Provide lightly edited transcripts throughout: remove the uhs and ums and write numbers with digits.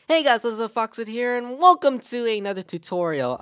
Hey guys, this is Foxwood here, and welcome to another tutorial.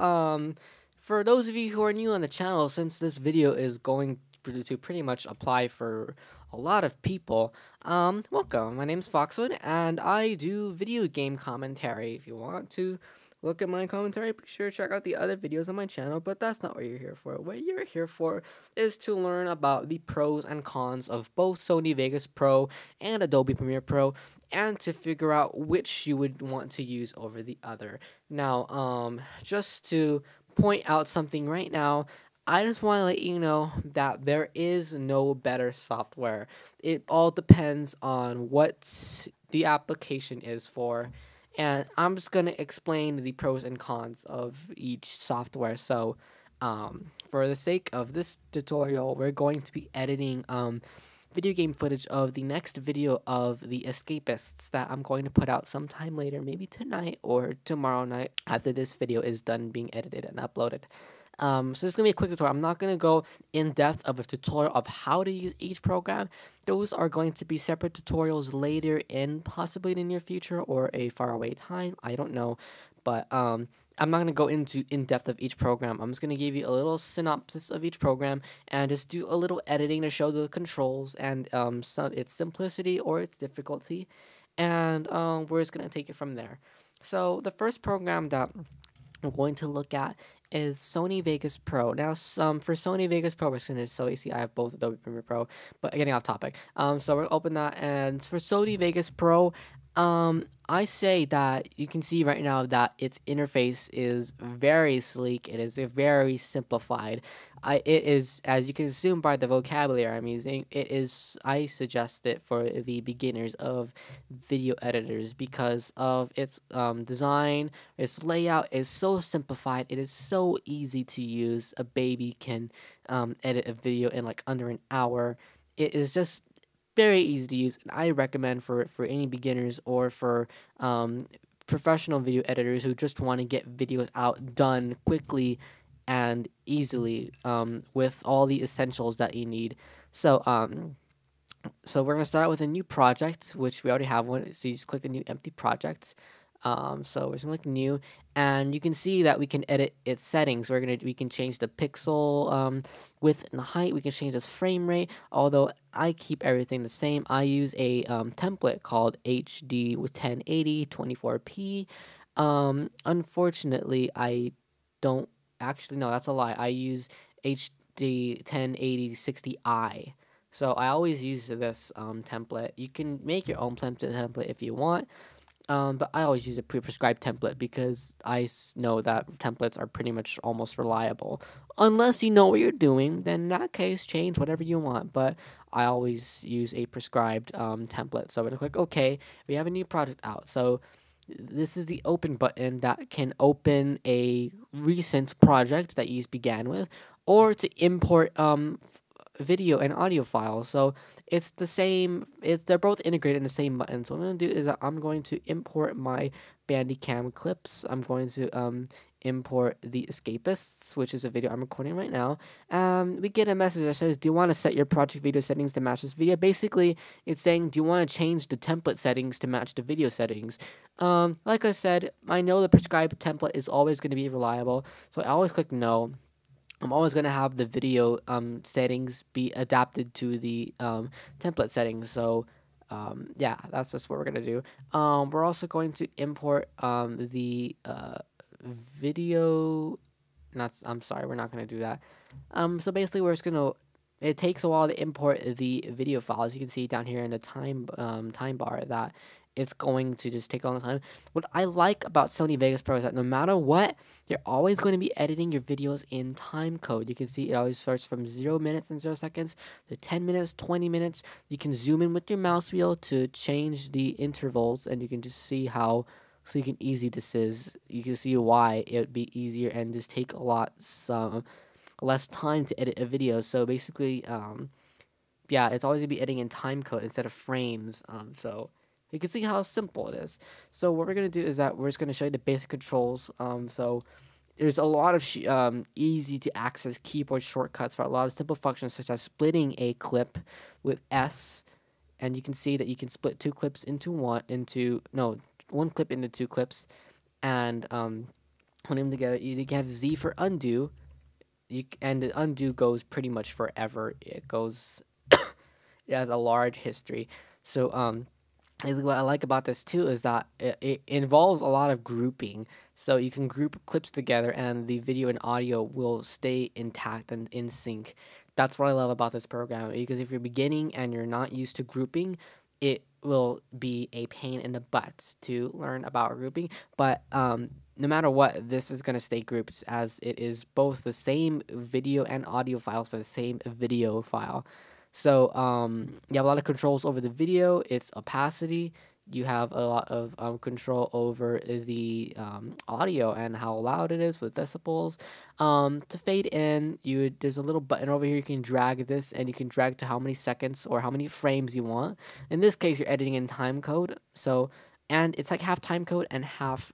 For those of you who are new on the channel, since this video is going to pretty much apply for a lot of people, welcome. My name's Foxwood, and I do video game commentary. If you want to look at my commentary, be sure to check out the other videos on my channel, but that's not what you're here for. What you're here for is to learn about the pros and cons of both Sony Vegas Pro and Adobe Premiere Pro, and to figure out which you would want to use over the other. Now, just to point out something right now, I just want to let you know that there is no better software. It all depends on what the application is for, and I'm just going to explain the pros and cons of each software. So, for the sake of this tutorial, we're going to be editing video game footage of the next video of the Escapists that I'm going to put out sometime later, maybe tonight or tomorrow night after this video is done being edited and uploaded. So this is going to be a quick tutorial. I'm not going to go in depth of a tutorial of how to use each program. Those are going to be separate tutorials later in possibly the near future or a faraway time. I don't know. But I'm not going to go into in depth of each program. I'm just going to give you a little synopsis of each program and just do a little editing to show the controls and its simplicity or its difficulty. And we're just going to take it from there. So the first program that I'm going to look at is Sony Vegas Pro. Now, for Sony Vegas Pro, so you see I have both Adobe Premiere Pro, but getting off topic. So we're gonna open that, and for Sony Vegas Pro, I say that you can see right now that its interface is very sleek. It is very simplified. It is, as you can assume by the vocabulary I'm using, I suggest it for the beginners of video editors because of its design. Its layout is so simplified. It is so easy to use. A baby can edit a video in like under an hour. It is just very easy to use, and I recommend for any beginners or for professional video editors who just want to get videos out done quickly and easily with all the essentials that you need. So we're gonna start out with a new project, which we already have one. So you just click the new empty project. So we're just gonna click new, and you can see that we can edit its settings. We can change the pixel width and the height. We can change the frame rate. Although I keep everything the same. I use a template called HD with 1080 24p. Unfortunately, I don't actually no, that's a lie. I use HD 1080 60i. So I always use this template. You can make your own template if you want. But I always use a pre-prescribed template because I know that templates are pretty much almost reliable. Unless you know what you're doing, then in that case, change whatever you want. But I always use a prescribed template. So I'm going to click OK. We have a new project out. So this is the open button that can open a recent project that you began with, or to import video and audio files. So it's the same. They're both integrated in the same button. So what I'm gonna do is that I'm going to import my Bandicam clips. I'm going to import the Escapists, which is a video I'm recording right now. We get a message that says, "Do you want to set your project video settings to match this video?" Basically, it's saying, "Do you want to change the template settings to match the video settings?" Like I said, I know the prescribed template is always going to be reliable, so I always click no. I'm always going to have the video settings be adapted to the template settings. So yeah, that's just what we're going to do. We're also going to import the video. I'm sorry, we're not going to do that. So basically, we're just going to. It takes a while to import the video files. You can see down here in the time bar that it's going to just take a long time. What I like about Sony Vegas Pro is that no matter what, you're always going to be editing your videos in time code. You can see it always starts from 0 minutes and 0 seconds to 10 minutes, 20 minutes. You can zoom in with your mouse wheel to change the intervals, and you can just see how easy this is. You can see why it would be easier and just take a lot less time to edit a video. So basically, yeah, it's always going to be editing in time code instead of frames. So you can see how simple it is. So what we're going to do is that we're just going to show you the basic controls. So there's a lot of easy to access keyboard shortcuts for a lot of simple functions, such as splitting a clip with S. And you can see that you can split two clips into one clip into two clips, and put them together. You can have Z for undo. And the undo goes pretty much forever. It goes. It has a large history. So what I like about this too is that it involves a lot of grouping. So you can group clips together and the video and audio will stay intact and in sync. That's what I love about this program, because if you're beginning and you're not used to grouping, it will be a pain in the butt to learn about grouping. But no matter what, this is going to stay grouped, as it is both the same video and audio files for the same video file. So you have a lot of controls over the video, its opacity. You have a lot of control over the audio and how loud it is with decibels. To fade in, there's a little button over here. You can drag this, and you can drag to how many seconds or how many frames you want. In this case, you're editing in time code. So, and it's like half time code and half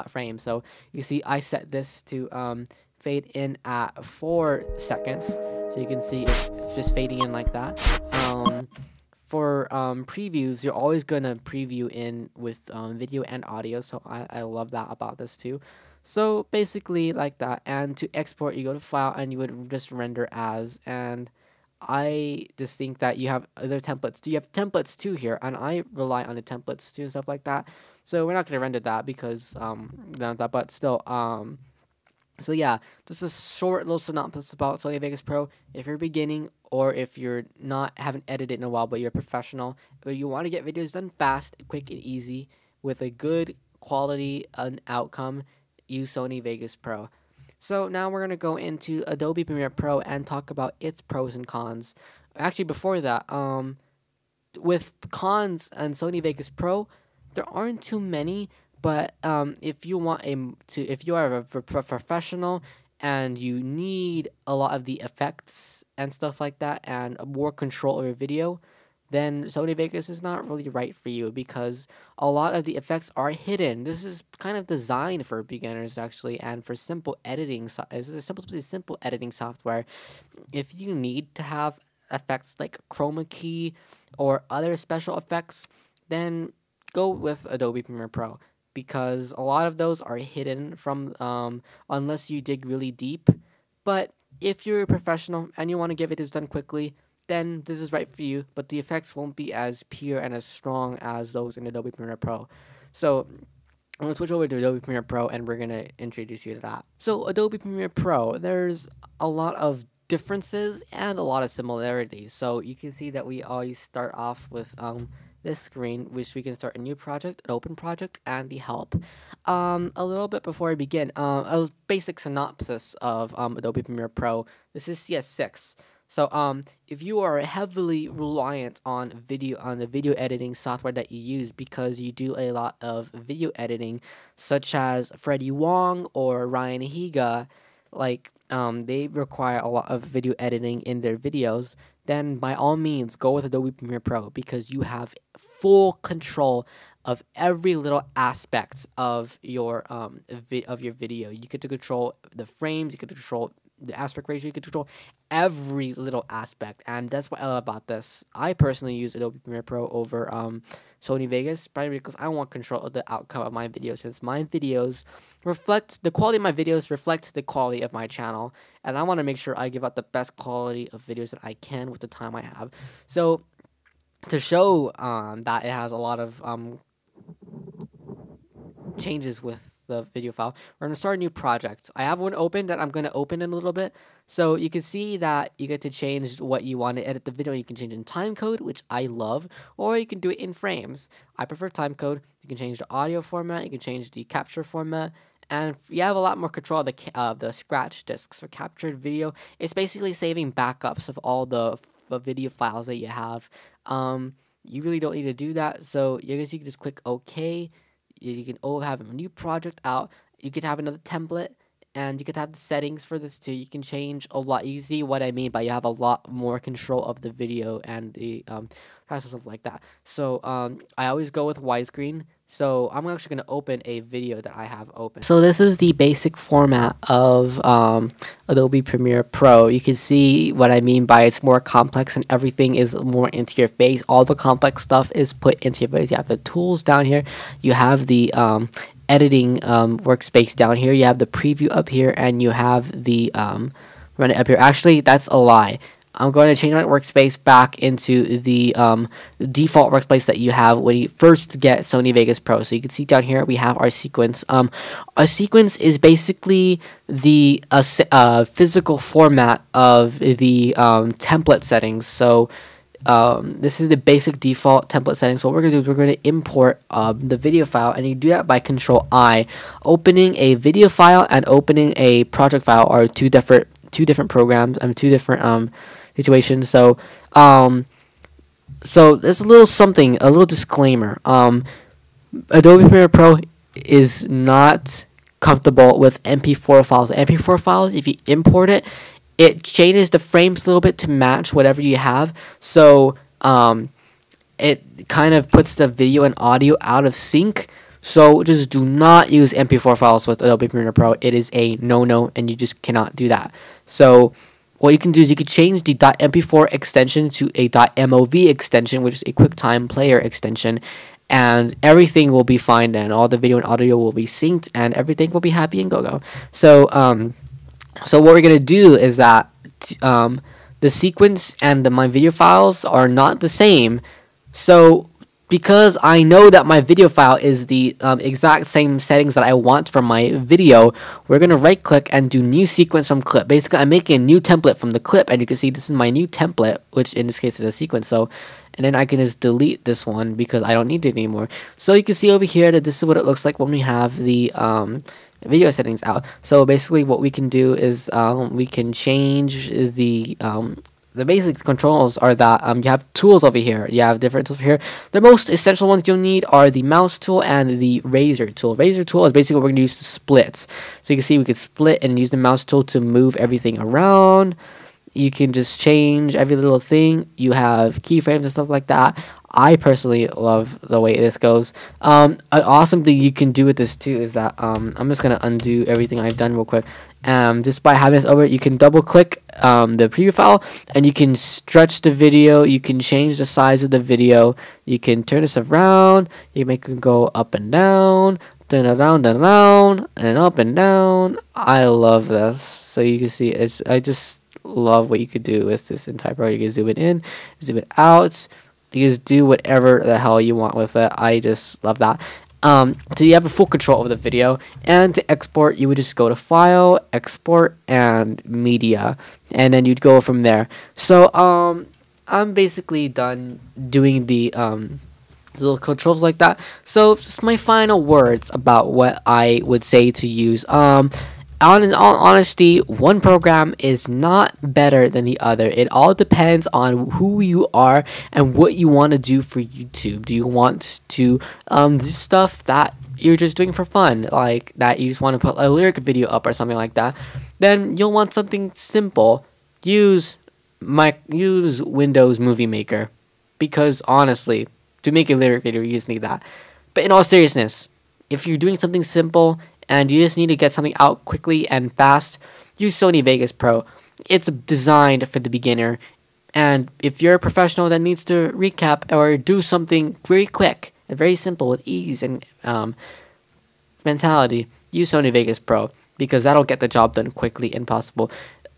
frame. So you see, I set this to fade in at 4 seconds. So you can see it's just fading in like that. For previews, you're always going to preview in with video and audio. So I love that about this too. So basically like that. And to export, you go to File and you would just render as. And I just think that you have other templates. Do you have templates too here? And I rely on the templates too and stuff like that. So we're not going to render that because but still so yeah, just a short little synopsis about Sony Vegas Pro. If you're beginning, or if you're haven't edited in a while but you're a professional, but you want to get videos done fast, quick, and easy with a good quality and outcome, use Sony Vegas Pro. So now we're gonna go into Adobe Premiere Pro and talk about its pros and cons. Actually, before that, with cons and Sony Vegas Pro, there aren't too many. But if you are a professional and you need a lot of the effects and stuff like that and more control over your video, then Sony Vegas is not really right for you, because a lot of the effects are hidden. This is kind of designed for beginners actually, and for simple editing. This is a simple editing software. If you need to have effects like chroma key or other special effects, then go with Adobe Premiere Pro, because a lot of those are hidden from unless you dig really deep. But if you're a professional and you want to get videos done quickly, then this is right for you, but the effects won't be as pure and as strong as those in Adobe Premiere Pro. So I'm going to switch over to Adobe Premiere Pro, and we're going to introduce you to that. So Adobe Premiere Pro, there's a lot of differences and a lot of similarities. So you can see that we always start off with this screen, which we can start a new project, an open project, and the help. A little bit before I begin, a basic synopsis of Adobe Premiere Pro. This is CS6. So if you are heavily reliant on the video editing software that you use, because you do a lot of video editing, such as Freddie Wong or Ryan Higa, like they require a lot of video editing in their videos, then by all means go with Adobe Premiere Pro, because you have full control of every little aspect of your video. You get to control the frames, you get to control the aspect ratio, you can control every little aspect, and that's what I love about this. I personally use Adobe Premiere Pro over Sony Vegas, primarily because I want control of the outcome of my videos, since my videos the quality of my videos reflects the quality of my channel, and I want to make sure I give out the best quality of videos that I can with the time I have. So to show that it has a lot of changes with the video file, we're going to start a new project. I have one open that I'm going to open in a little bit. So you can see that you get to change what you want to edit the video. You can change in time-code, which I love, or you can do it in frames. I prefer time-code. You can change the audio format, you can change the capture format, and you have a lot more control of the scratch discs for captured video. It's basically saving backups of all the video files that you have. You really don't need to do that, so I guess you can just click OK. You can have a new project out. You could have another template, and you could have the settings for this too. You can change a lot. You see what I mean by you have a lot more control of the video and the process of like that. So I always go with widescreen. So I'm actually going to open a video that I have open. So this is the basic format of Adobe Premiere Pro. You can see what I mean by it's more complex and everything is more into your face. All the complex stuff is put into your face. You have the tools down here. You have the editing workspace down here. You have the preview up here, and you have the run it up here. Actually, that's a lie. I'm going to change my workspace back into the default workspace that you have when you first get Sony Vegas Pro. So you can see down here we have our sequence. A sequence is basically the physical format of the template settings. So this is the basic default template settings. So what we're going to do is we're going to import the video file, and you do that by Control I. Opening a video file and opening a project file are two different programs. Two different situations. So there's a little disclaimer. Adobe Premiere Pro is not comfortable with MP4 files. MP4 files, if you import it, it changes the frames a little bit to match whatever you have. So it kind of puts the video and audio out of sync. So just do not use MP4 files with Adobe Premiere Pro. It is a no-no, and you just cannot do that. So what you can do is you can change the .mp4 extension to a .mov extension, which is a QuickTime Player extension, and everything will be fine then. All the video and audio will be synced, and everything will be happy and go-go. So so what we're going to do is that the sequence and my video files are not the same. So because I know that my video file is the exact same settings that I want for my video, we're going to right click and do new sequence from clip. Basically, I'm making a new template from the clip, and you can see this is my new template, which in this case is a sequence. So, and then I can just delete this one because I don't need it anymore. So you can see over here that this is what it looks like when we have the video settings out. So basically what we can do is we can change the basic controls are that you have tools over here. You have different tools over here. The most essential ones you'll need are the mouse tool and the razor tool. Razor tool is basically what we're going to use to split. So you can see we could split and use the mouse tool to move everything around. You can just change every little thing. You have keyframes and stuff like that. I personally love the way this goes. An awesome thing you can do with this too is that I'm just going to undo everything I've done real quick. Just by having this over, you can double click the preview file, and you can stretch the video. You can change the size of the video. You can turn this around. You make it go up and down, turn it down, and up and down. I love this. So you can see I just love what you could do with this entire pro. You can zoom it in, zoom it out. You just do whatever the hell you want with it. I just love that. So you have a full control over the video, and to export you would just go to File, Export, and Media, and then you'd go from there. So I'm basically done doing the little controls like that. So just my final words about what I would say to use. In all honesty, one program is not better than the other. It all depends on who you are and what you want to do for YouTube. Do you want to do stuff that you're just doing for fun, like that you just want to put a lyric video up or something like that? Then you'll want something simple. Use Windows Movie Maker, because honestly, to make a lyric video, you just need that. But in all seriousness, if you're doing something simple and you just need to get something out quickly and fast, use Sony Vegas Pro. It's designed for the beginner. And if you're a professional that needs to recap or do something very quick and very simple with ease and mentality, use Sony Vegas Pro, because that'll get the job done quickly and possible.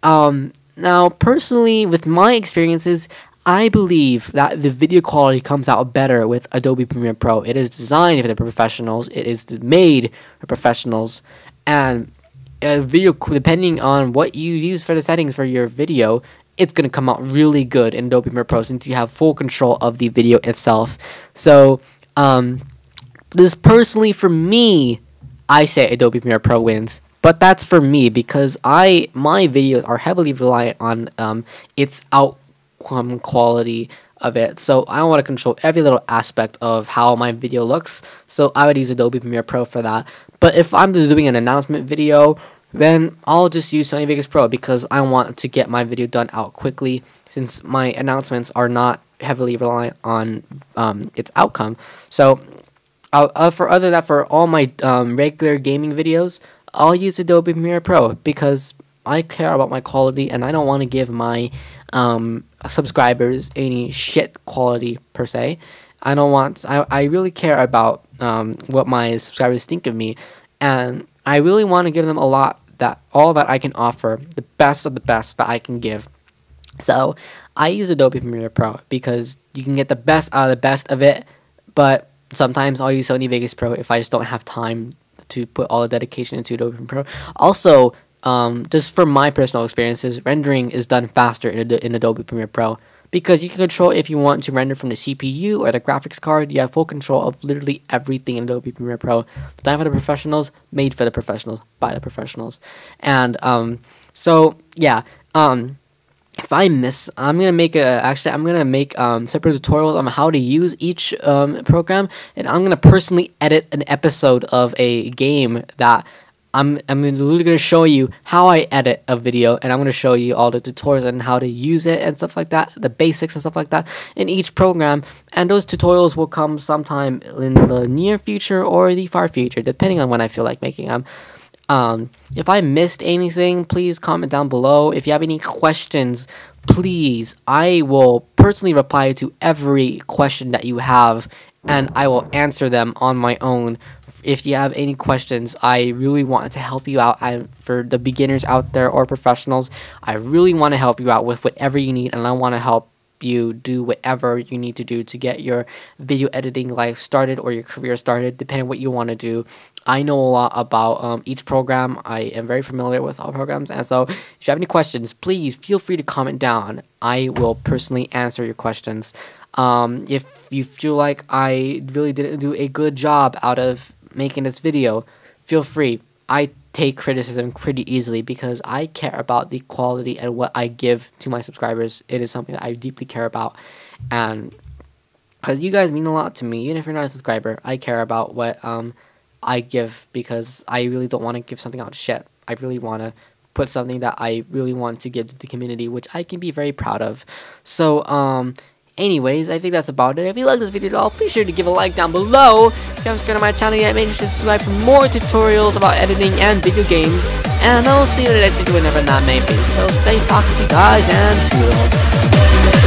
Now, personally, with my experiences, I believe that the video quality comes out better with Adobe Premiere Pro. It is designed for the professionals. It is made for professionals. And video, depending on what you use for the settings for your video, it's going to come out really good in Adobe Premiere Pro, since you have full control of the video itself. So, this personally, for me, I say Adobe Premiere Pro wins. But that's for me, because my videos are heavily reliant on its outcome quality of it. So I want to control every little aspect of how my video looks. So I would use Adobe Premiere Pro for that. But if I'm just doing an announcement video, then I'll just use Sony Vegas Pro, because I want to get my video done out quickly, since my announcements are not heavily reliant on its outcome. So for other than that, for all my regular gaming videos, I'll use Adobe Premiere Pro because I care about my quality and I don't want to give my subscribers any shit quality per se. I really care about what my subscribers think of me, and I really want to give them all that I can offer, the best of the best that I can give. So I use Adobe Premiere Pro because you can get the best out of the best of it, but sometimes I'll use Sony Vegas Pro if I just don't have time to put all the dedication into Adobe Premiere Pro. Also, just from my personal experiences, rendering is done faster in Adobe Premiere Pro because you can control if you want to render from the CPU or the graphics card. You have full control of literally everything in Adobe Premiere Pro. Designed for the professionals, made for the professionals, by the professionals. And so yeah, if I miss, I'm gonna make separate tutorials on how to use each program, and I'm gonna personally edit an episode of a game that I'm literally gonna show you how I edit a video, and I'm gonna show you all the tutorials on how to use it and stuff like that, the basics and stuff like that in each program. And those tutorials will come sometime in the near future or the far future, depending on when I feel like making them. If I missed anything, please comment down below. If you have any questions, please, I will personally reply to every question that you have, and I will answer them on my own. If you have any questions, I really want to help you out. For the beginners out there or professionals, I really want to help you out with whatever you need, and I want to help you do whatever you need to do to get your video editing life started or your career started, depending on what you want to do. I know a lot about each program. I am very familiar with all programs, and so if you have any questions, please feel free to comment down. I will personally answer your questions. If you feel like I really didn't do a good job out of making this video, feel free. I take criticism pretty easily because I care about the quality and what I give to my subscribers. It is something that I deeply care about, and because you guys mean a lot to me, even if you're not a subscriber, I care about what I give, because I really don't want to give something out shit. I really want to put something that I really want to give to the community, which I can be very proud of. So anyways, I think that's about it. If you like this video at all, be sure to give a like down below. If you haven't subscribed to my channel yet, make sure to subscribe for more tutorials about editing and video games. And I'll see you in the next video whenever that may be. So stay foxy, guys, and toodles.